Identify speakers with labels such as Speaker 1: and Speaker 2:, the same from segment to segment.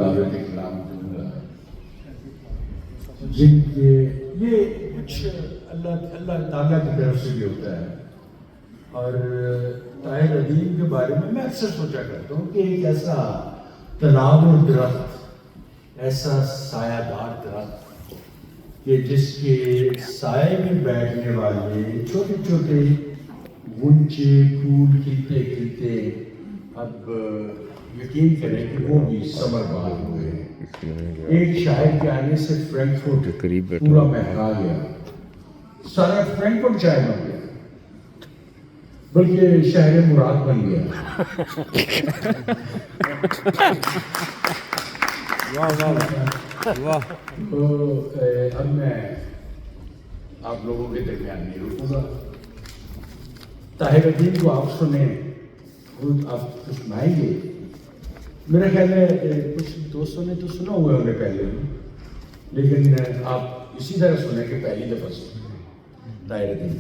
Speaker 1: دعوت کلام دوں گا جن کے یہ کچھ اللہ تعالیٰ کی طرف سے بھی ہوتا ہے. اور طاہر ادیم کے بارے میں اکثر سوچا کرتا ہوں کہ ایک ایسا تناور درخت، ایسا سایہ دار درخت کہ جس کے سائے میں بیٹھنے والے چھوٹے چھوٹے گنچے پھول کھلتے کھلتے اب یقین کریں کہ وہ بھی ثمر بہار ہوئے ہیں. ایک شاعر کے آنے سے فرینکفرٹ پورا مہنگا گیا، سارا فرینکفرٹ شاعر بن گیا، بلکہ شہر مراد بن گیا. تو اب میں آپ لوگوں کے درمیان نہیں رکوں گا. طاہر ادیم کو آپ سنیں، خود آپ کچھ سنائیں گے. میرا خیال ہے کچھ دوستوں نے تو سنا ہوا ہے انہیں پہلے بھی، لیکن آپ اسی طرح سنیں کہ پہلی دفعہ سنیں. طاہر ادیم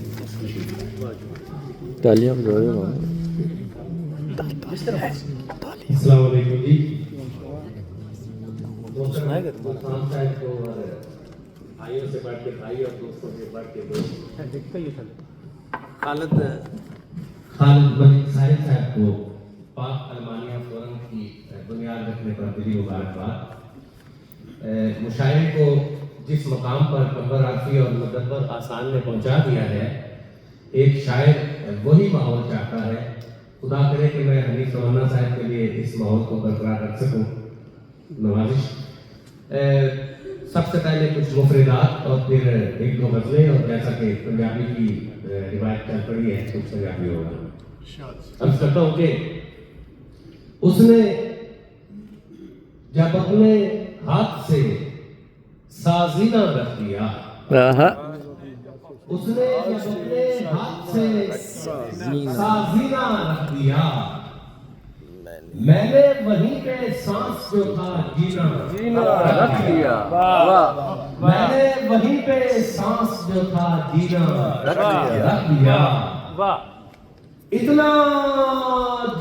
Speaker 2: تالیاں بجا رہے ہو.
Speaker 3: السلام علیکم جی. خان صاحب کو اور بھائیوں سے بڑھ کے بھائی اور دوستوں سے بڑھ کے دوست خالد بن صاحب صاحب کو پاک المانیہ فورم کی بنیاد رکھنے پر دلی مبارکباد. مشاعرے کو جس مقام پر قمر عارفی اور مدبر آسان نے پہنچا دیا ہے، ایک شاعر وہی ماحول چاہتا ہے. خدا کرے کہ میں حنیف رمانہ صاحب کے لیے اس ماحول کو برقرار رکھ سکوں. نوازش. سب سے پہلے کچھ مفردات اور پھر ایک دو غزلیں، اور جیسا کہ پنجابی کی روایت چل پڑی ہے کچھ پنجابی ہوگا. عرض کرتا ہوں کہ اس نے جب اپنے ہاتھ سے سازینہ رکھ دیا، اس نے جب اپنے ہاتھ سے سازینہ رکھ دیا، میں نے وہیں پہ سانس جو تھا جینا رکھ دیا. میں نے وہیں پہ سانس جو تھا جینا رکھ دیا. اتنا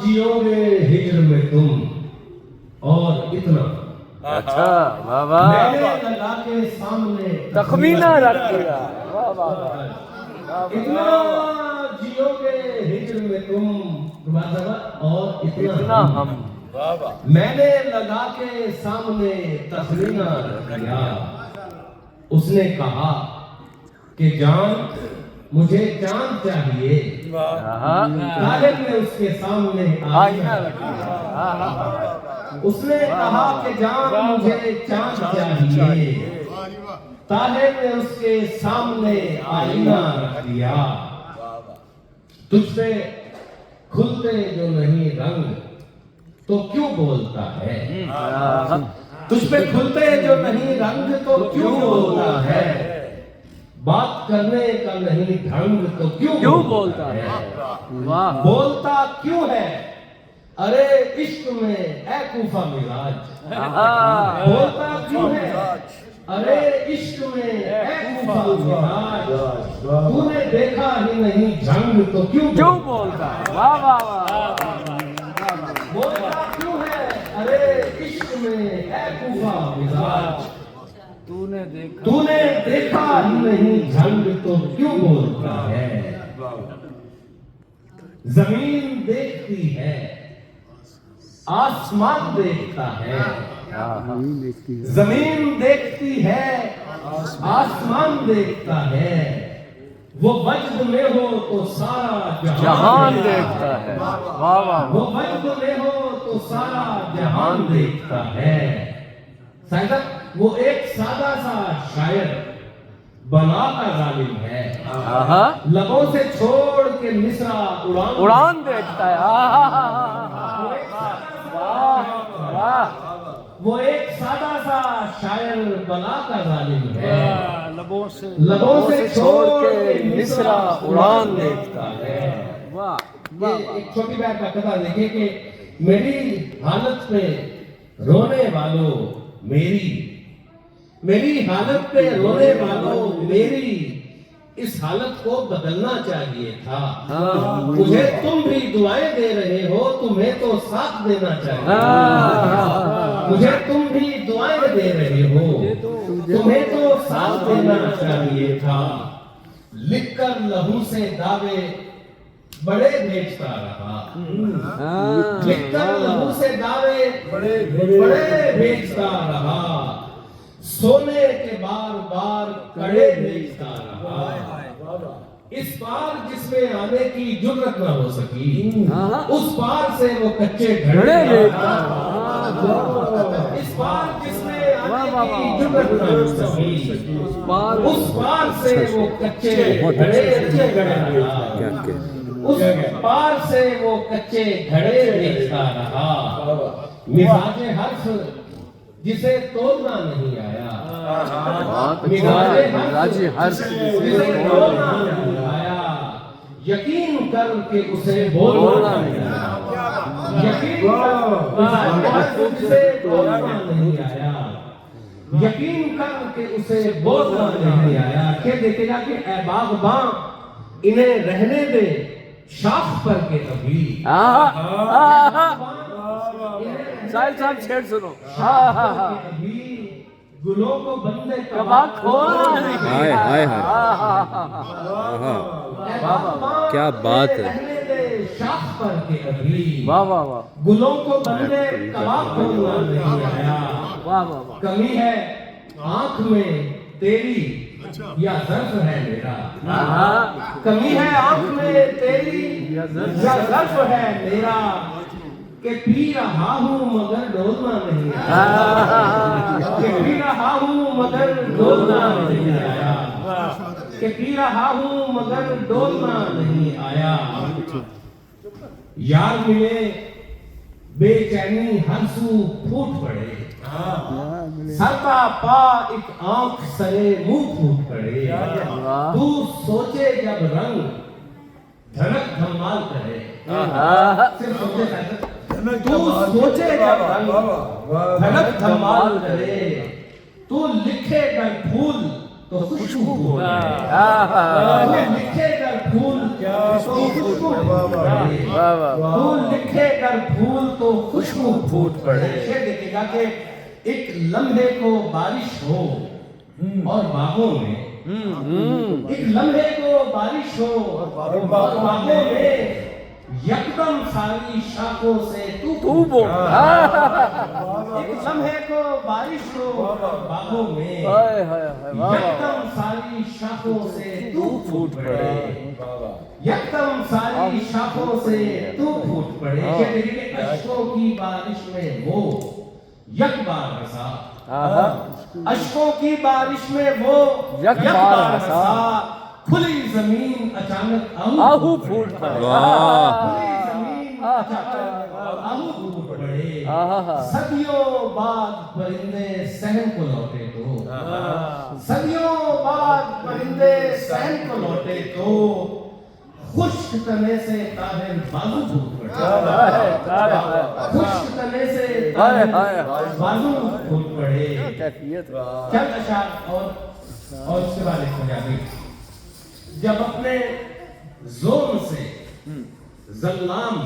Speaker 3: جیو گے ہجر میں تم اور اتنا میں نے لگا کے سامنے
Speaker 2: تخمینہ رکھ دیا.
Speaker 3: اتنا جیو گے ہجر میں تم اور اتنا ہم. میں نے لگا کے سامنے تخمینہ رکھ دیا. اس نے کہا کہ جان مجھے چاند چاہیے، طالب نے اس کے سامنے آئینہ رکھ دیا. اس نے کہا کہ جان مجھے چاند چاہیے، طالب نے اس کے سامنے آئینہ رکھ دیا. تجھ پہ کھلتے جو نہیں رنگ تو کیوں بولتا ہے، تجھ پہ کھلتے جو نہیں رنگ تو کیوں بولتا ہے، بات کرنے کا نہیں ڈھنگ تو کیوں بولتا ہے، بولتا کیوں ہے ارے عشق میں اے کوفہ مزاج، بولتا کیوں ہے ارے عشق میں اے کوفہ مزاج، تو نے دیکھا ہی نہیں جنگ تو کیوں بولتا ہے. واہ واہ واہ. بولتا کیوں ہے ارے عشق میں اے کوفہ مزاج، تو نے دیکھا ہی نہیں جنگ تو کیوں بولتا ہے. زمین دیکھتی ہے آسمان دیکھتا ہے، زمین دیکھتی ہے آسمان دیکھتا ہے، وہ وجد میں ہو تو سارا جہان دیکھتا ہے. وہ وجد میں ہو تو سارا جہان دیکھتا ہے. صاحب وہ ایک سادہ سا شاعر بنا کا ظالم ہے، لبوں سے چھوڑ کے مصرع اڑان دیکھتا ہے. وہ ایک سادہ سا شاعر بلا کا ظالم ہے، لبوں سے چھوڑ کے مصرع اڑان دیکھتا ہے. ایک چھوٹی بات کا قطعہ دیکھیں کہ میری حالت پہ رونے والوں میری حالت پہ رونے والوں میری اس حالت کو بدلنا چاہیے تھا. مجھے تم بھی دعائیں دے رہے ہو, تمہیں تو ساتھ دینا چاہیے. مجھے تم بھی دعائیں دے رہے ہو, تمہیں تو ساتھ دینا چاہیے تھا. لکھ کر لہو سے دعوے بڑے بھیجتا رہا. لکھ کر لہو سے دعوے بڑے بھیجتا رہا. سونے کے بار بار کڑے بھیجتا رہا. اس پار جس میں آنے کی جرت نہ ہو سکی, اس پار سے وہ کچے گھڑے بھیجتا رہا. اس پار جس میں آنے کی جرت نہ ہو سکی, اس پار سے وہ کچے گھڑے رہا. اس پار سے وہ کچے گھڑے بھیجتا رہا. مزاج حرف جسے توڑنا نہیں آیا,
Speaker 2: مزاج حرف
Speaker 3: جسے توڑنا نہیں آیا, یقین کر کے اسے بولنا نہیں آیا. یقین کر اسے توڑنا نہیں آیا. یقین کر کے اسے بولنا نہیں آیا. کہ دیکھے گا کہ اے باغباں انہیں رہنے دے شاخ پر کے ابھی.
Speaker 2: ساحل صاحب شعر سنو.
Speaker 3: گلوں کو بندے
Speaker 2: کباب کھولنا نہیں.
Speaker 4: ہائے ہائے ہائے, کیا بات ہے.
Speaker 3: رہنے دے شاخ پر کے ابھی.
Speaker 2: واہ واہ واہ
Speaker 3: گلوں کو بندے کباب کھولنا نہیں آیا.
Speaker 2: واہ واہ واہ.
Speaker 3: کمی ہے آنکھ میں تیری یا ظرف ہے میرا. کمی ہے آنکھ میں تیری یا ظرف ہے میرا, کہ پی رہا ہوں مگر ڈولنا نہیں آیا. کہ پی رہا ہوں مگر ڈولنا نہیں آیا. کہ پی رہا ہوں مگر ڈولنا نہیں آیا. یار ملے بے چینی ہر سو پھوٹ پڑے. سر کا پا ایک آنکھ سرے منہ پھوٹ پڑے. تو سوچے جب رنگ دھڑک دھمال کرے. صرف سوچے کہتے تو سوچے جب رنگ دھڑک دھمال کرے. تو لکھے گر پھول تو خوشبو پھوٹے. تو لکھے گر پھول تو خوشبو پھوٹے. تو لکھے گر پھول تو خوشبو پھوٹ پڑے. یہ دیکھے گا کہ ایک لمحے کو بارش ہو اور باغوں میں, ایک لمحے کو بارش ہو اور باغوں میں یکدم ساری شاخوں سے تو بول. ایک لمحے کو بارش ہو اور باغوں میں یکدم ساری شاخوں سے تو پھوٹ پڑے. یکدم ساری شاخوں سے تو پھوٹ پڑے. کہ دیکھیں اشکوں کی بارش میں وہ یک بار رسا. اشکوں کی بارش میں وہ یک بار رسا. کھلی زمین اچانک آہو پھوٹ پڑے. کھلی زمین اچانک آہو پھوٹ پڑے. صدیوں بعد پرندے صحن کو لوٹے تو, صدیوں بعد پرندے صحن کو لوٹے تو, خشک تنے سے طاہر بازو پھوٹ پڑے. خشک تنے سے طاہر بازو پھوٹ پڑے. چند اشعار اور اس کے بعد ایک پنجابی. جب اپنے زور سے ظلام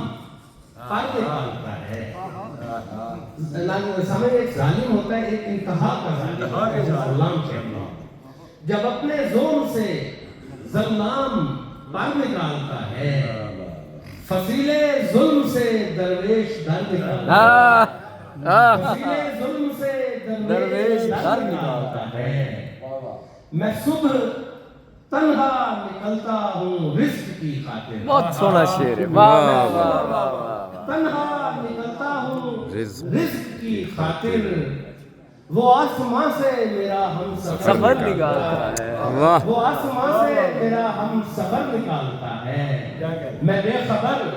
Speaker 3: پر نکالتا ہے. سمجھ ایک ظالم ہوتا ہے, ایک انتہا کا ظلام کہتے ہیں. جب اپنے زور سے ظلام پر نکالتا ہے, فصیلے ظلم سے درویش در نکالتا ہے. فصیلے ظلم سے درویش در نکالتا ہے. میں صبح تنہا نکلتا ہوں رزق کی خاطر.
Speaker 2: بہت سونا شعر ہے. واہ واہ واہ.
Speaker 3: تنہا نکلتا ہوں رزق کی خاطر. وہ آسمان سے میرا ہم
Speaker 2: سفر نکالتا ہے.
Speaker 3: وہ آسمان سے میرا ہم سفر نکالتا ہے. میں بے خبر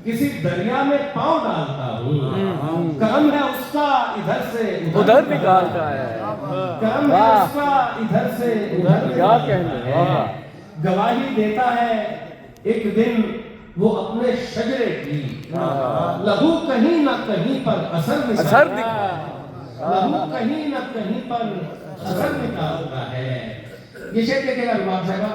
Speaker 3: کسی دریا میں پاؤں ڈالتا ہوں. کرم ہے اس کا ادھر سے
Speaker 2: ادھر نکالتا ہے.
Speaker 3: کرم ہے اس کا ادھر سے ادھر
Speaker 2: کیا کہنے.
Speaker 3: گواہی دیتا ہے ایک دن وہ اپنے شجرے کی. لہو کہیں نہ کہیں پر اثر نکالتا. لہو کہیں نہ کہیں پر اثر نکالتا ہے. یہ شعر دیکھے گا رباب صاحبہ.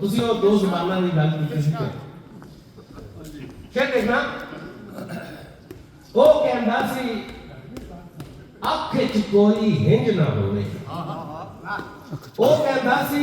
Speaker 3: ਤੁਸੀਂ ਉਹ ਦੋ ਜ਼ਬਾਨਾਂ ਦੀ ਗੱਲ ਕੀਤੀ ਸੀ ਫਿਰ ਦੇਖਣਾ ਉਹ ਕਹਿੰਦਾ ਸੀ ਅੱਖ 'ਚ ਕੋਈ ਹਿੰਜ ਨਾ ਹੋਵੇ, ਉਹ ਕਹਿੰਦਾ ਸੀ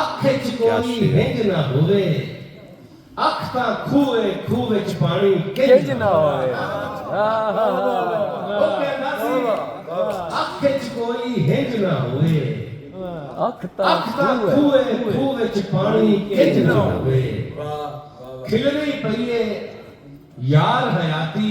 Speaker 3: ਅੱਖ 'ਚ ਕੋਈ ਹਿੰਜ ਨਾ ਹੋਵੇ, ਅੱਖ ਤਾਂ ਖੂਹ ਵਿੱਚ ਪਾਣੀ
Speaker 2: ਕਿੰਜ ਨਾ ਹੋਵੇ।
Speaker 3: ਉਹ ਕਹਿੰਦਾ ਸੀ ਅੱਖ 'ਚ ਕੋਈ ਹਿੰਜ ਨਾ ਹੋਵੇ,
Speaker 2: ਅੱਖ ਤਾਂ
Speaker 3: ਖੂਹ ਵਿੱਚ ਪਾਣੀ ਕਿੰਜ ਨਾ ਹੋਵੇ, ਖਿਲਰੀ ਪਈਏ ਯਾਰ ਹਯਾਤੀ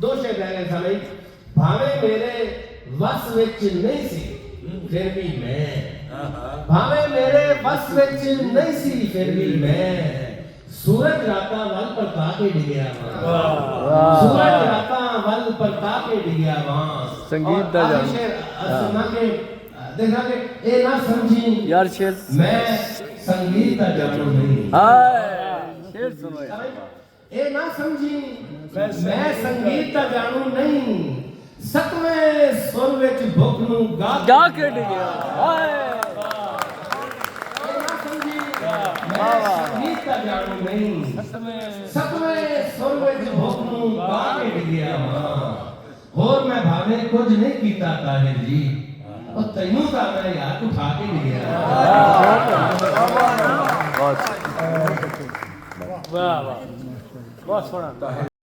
Speaker 3: ਦੋ ਸ਼ੇਰ ਰਹਿ ਗਏ ਸਨ ਭਾਵੇਂ ਮੇਰੇ ਵਸ ਵਿੱਚ ਨਹੀਂ ਸੀ ਫਿਰ ਵੀ ਮੈਂ ਭਾਵੇਂ ਮੇਰੇ ਵਸ ਵਿੱਚ ਨਹੀਂ ਸੀ ਫਿਰ ਵੀ ਮੈਂ ਸੂਰਜ ਰਾਤਾਂ ਵੱਲ ਪਰਤਾ ਕੇ ਡਿੱਗਿਆ ਵਾਂ ਸੂਰਜ ਰਾਤਾਂ ਵੱਲ ਪਰਤਾ ਕੇ ਡਿੱਗਿਆ ਵਾਂ
Speaker 2: ਸੰਗੀਤ ਦਾ
Speaker 3: ਜਾਦੂ ਸੁਣਾ ਕੇ ਦੇਖਾਂਗੇ ਇਹ ਨਾ ਸਮਝੀ
Speaker 2: ਯਾਰ ਸ਼ੇਰ
Speaker 3: ਮੈਂ ਸੰਗੀਤ ਦਾ ਜਾਣੂ ਨਹੀਂ
Speaker 2: ਹਾਏ ਸ਼ੇਰ ਸੁਣੋ ਯਾਰ
Speaker 3: ਇਹ ਨਾ ਸਮਝੀ ਮੈਂ ਸੰਗੀਤ ਦਾ ਜਾਣੂ ਨਹੀਂ ਸਤਵੇਂ ਸੁਰ ਵਿੱਚ ਭੁੱਖ ਨੂੰ
Speaker 2: ਗਾ ਕੇ ਡਿੱਗਿਆ ਹਾਏ
Speaker 3: ਇਹ ਨਾ ਸਮਝੀ ਮੈਂ ਸੰਗੀਤ ਦਾ ਜਾਣੂ ਨਹੀਂ ਸਤਵੇਂ ਸੁਰ ਵਿੱਚ ਭੁੱਖ ਨੂੰ ਗਾ ਕੇ ਡਿੱਗਿਆ ਵਾਂ ਹੋਰ ਮੈਂ ਭਾਵੇਂ ਕੁਝ ਨਹੀਂ ਕੀਤਾ ਤਾਹਿਰ ਜੀ ਉਹ ਤੈਨੂੰ ਤਾਂ ਮੈਂ ਯਾਰ ਉਠਾ ਕੇ ਡਿੱਗਿਆ
Speaker 2: ਵਾਹ ਵਾਹ ਬਹੁਤ ਸੋਹਣਾ